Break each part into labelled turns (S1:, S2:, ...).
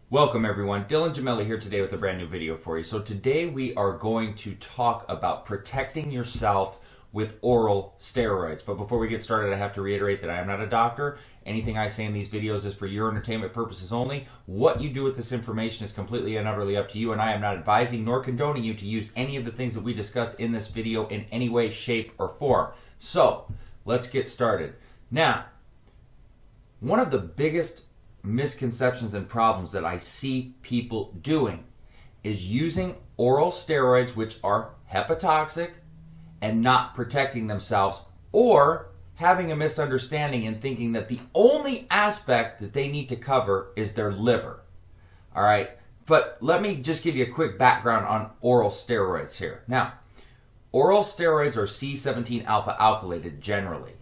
S1: Welcome everyone, Dylan Gemelli here today with a brand new video for you. So today we are going to talk about protecting yourself with oral steroids. But before we get started, I have to reiterate that I am not a doctor. Anything I say in these videos is for your entertainment purposes only. What you do with this information is completely and utterly up to you, and I am not advising nor condoning you to use any of the things that we discuss in this video in any way, shape, or form. So let's get started. Now, one of the biggest misconceptions and problems that I see people doing is using oral steroids, which are hepatotoxic, and not protecting themselves, or having a misunderstanding and thinking that the only aspect that they need to cover is their liver. All right, but let me just give you a quick background on oral steroids here. Now, oral steroids are C17 alpha alkylated generally,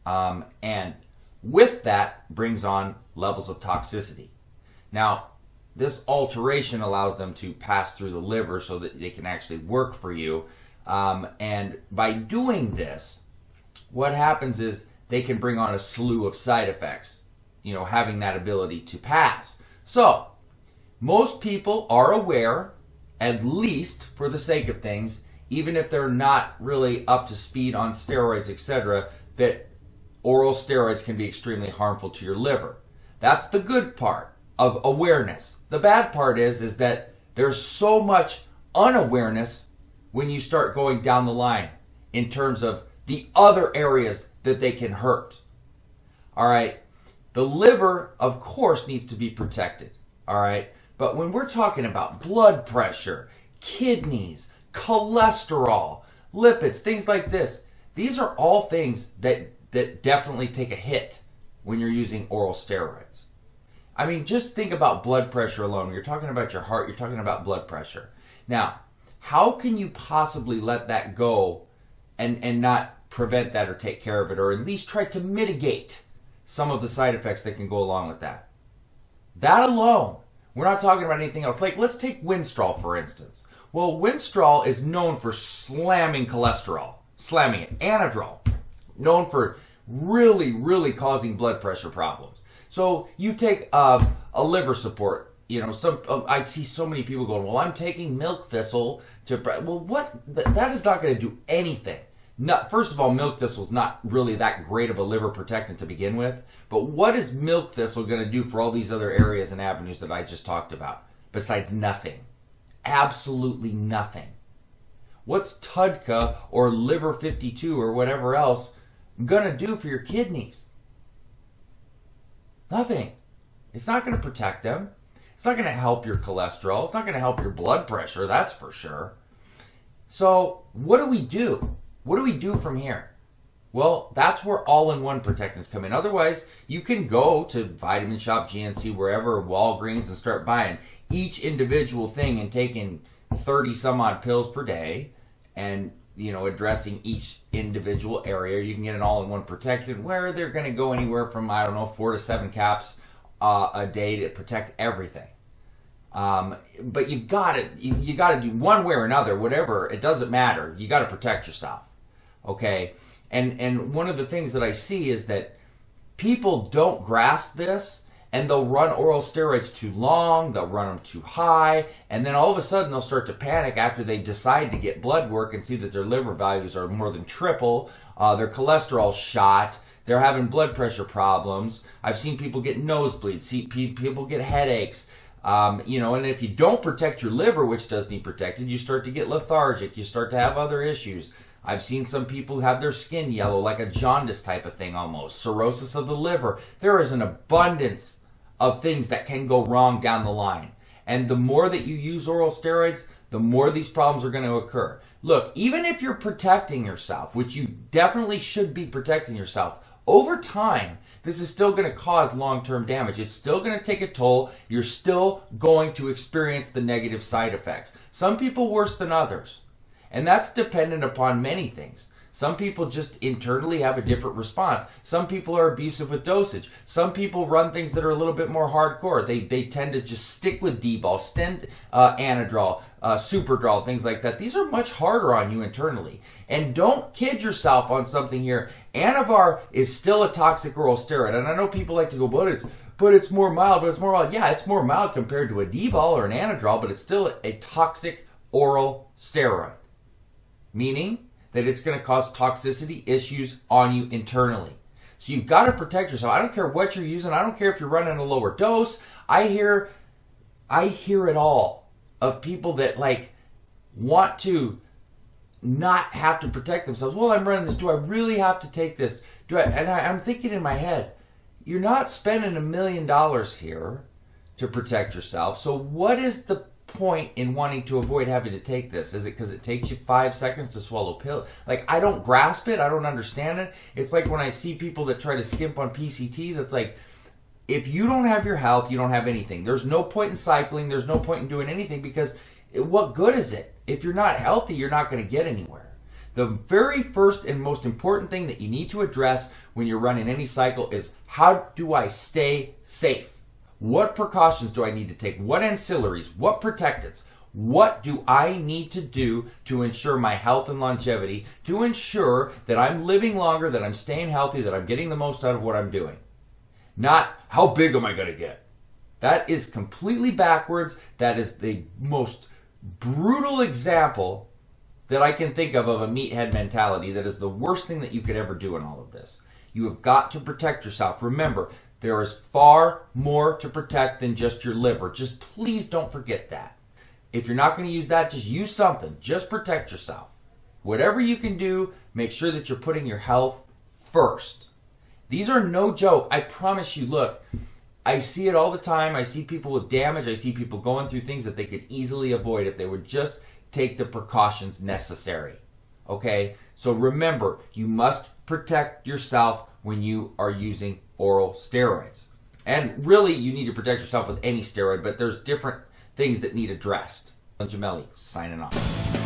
S1: and with that brings on levels of toxicity. Now, this alteration allows them to pass through the liver so that they can actually work for you. And by doing this, what happens is they can bring on a slew of side effects, having that ability to pass. So, most people are aware, at least for the sake of things, even if they're not really up to speed on steroids, etc., that oral steroids can be extremely harmful to your liver. That's the good part of awareness. The bad part is that there's so much unawareness when you start going down the line in terms of the other areas that they can hurt. All right. The liver, of course, needs to be protected. All right. But when we're talking about blood pressure, kidneys, cholesterol, lipids, things like this, these are all things that definitely take a hit when you're using oral steroids. I mean, just think about blood pressure alone. You're talking about your heart, you're talking about blood pressure. Now, how can you possibly let that go and not prevent that or take care of it, or at least try to mitigate some of the side effects that can go along with that? That alone, we're not talking about anything else. Like, let's take Winstrol, for instance. Well, Winstrol is known for slamming cholesterol, slamming it. Anadrol, known for really, really causing blood pressure problems. So you take a liver support. I see so many people going, well, I'm taking milk thistle to, well, what? That is not going to do anything. First of all, milk thistle is not really that great of a liver protectant to begin with. But what is milk thistle going to do for all these other areas and avenues that I just talked about? Besides nothing. Absolutely nothing. What's Tudka or Liver 52 or whatever else gonna do for your kidneys? Nothing. It's not gonna protect them. It's not gonna help your cholesterol. It's not gonna help your blood pressure, that's for sure. So what do we do? What do we do from here? Well, that's where all-in-one protectants come in. Otherwise, you can go to Vitamin Shop, GNC, wherever, Walgreens, and start buying each individual thing and taking 30 some odd pills per day and addressing each individual area. You can get an all-in-one protectant where they're going to go anywhere from, 4 to 7 caps a day to protect everything. But you got to do one way or another, whatever. It doesn't matter. You got to protect yourself. Okay. And one of the things that I see is that people don't grasp this, and they'll run oral steroids too long, they'll run them too high, and then all of a sudden they'll start to panic after they decide to get blood work and see that their liver values are more than triple, their cholesterol's shot, they're having blood pressure problems. I've seen people get nosebleeds, see people get headaches, and if you don't protect your liver, which does need protected, you start to get lethargic, you start to have other issues. I've seen some people have their skin yellow, like a jaundice type of thing almost, cirrhosis of the liver. There is an abundance of things that can go wrong down the line. And the more that you use oral steroids, the more these problems are going to occur. Look, even if you're protecting yourself, which you definitely should be protecting yourself, over time, this is still going to cause long-term damage. It's still going to take a toll. You're still going to experience the negative side effects. Some people worse than others. And that's dependent upon many things. Some people just internally have a different response. Some people are abusive with dosage. Some people run things that are a little bit more hardcore. They tend to just stick with D-ball, Anadrol, Superdrol, things like that. These are much harder on you internally. And don't kid yourself on something here. Anavar is still a toxic oral steroid. And I know people like to go, but it's more mild, Yeah, it's more mild compared to a D-Vol or an Anadrol, but it's still a toxic oral steroid. Meaning that it's going to cause toxicity issues on you internally. So you've got to protect yourself. I don't care what you're using. I don't care if you're running a lower dose. I hear it all of people that like want to not have to protect themselves. Well, I'm running this. Do I really have to take this? I'm thinking in my head, you're not spending $1 million here to protect yourself. So what is the point in wanting to avoid having to take this? Is it because it takes you 5 seconds to swallow a pill? Like, I don't grasp it. I don't understand it. It's like when I see people that try to skimp on PCTs, it's like, if you don't have your health, you don't have anything. There's no point in cycling. There's no point in doing anything because what good is it? If you're not healthy, you're not going to get anywhere. The very first and most important thing that you need to address when you're running any cycle is, how do I stay safe? What precautions do I need to take? What ancillaries? What protectants? What do I need to do to ensure my health and longevity, to ensure that I'm living longer, that I'm staying healthy, that I'm getting the most out of what I'm doing? Not, how big am I going to get? That is completely backwards. That is the most brutal example that I can think of a meathead mentality. That is the worst thing that you could ever do in all of this. You have got to protect yourself. Remember, there is far more to protect than just your liver. Just please don't forget that. If you're not going to use that, just use something. Just protect yourself. Whatever you can do, make sure that you're putting your health first. These are no joke. I promise you, look, I see it all the time. I see people with damage. I see people going through things that they could easily avoid if they would just take the precautions necessary. Okay? So remember, you must protect yourself when you are using oral steroids. And really, you need to protect yourself with any steroid, but there's different things that need addressed. Gemelli, signing off.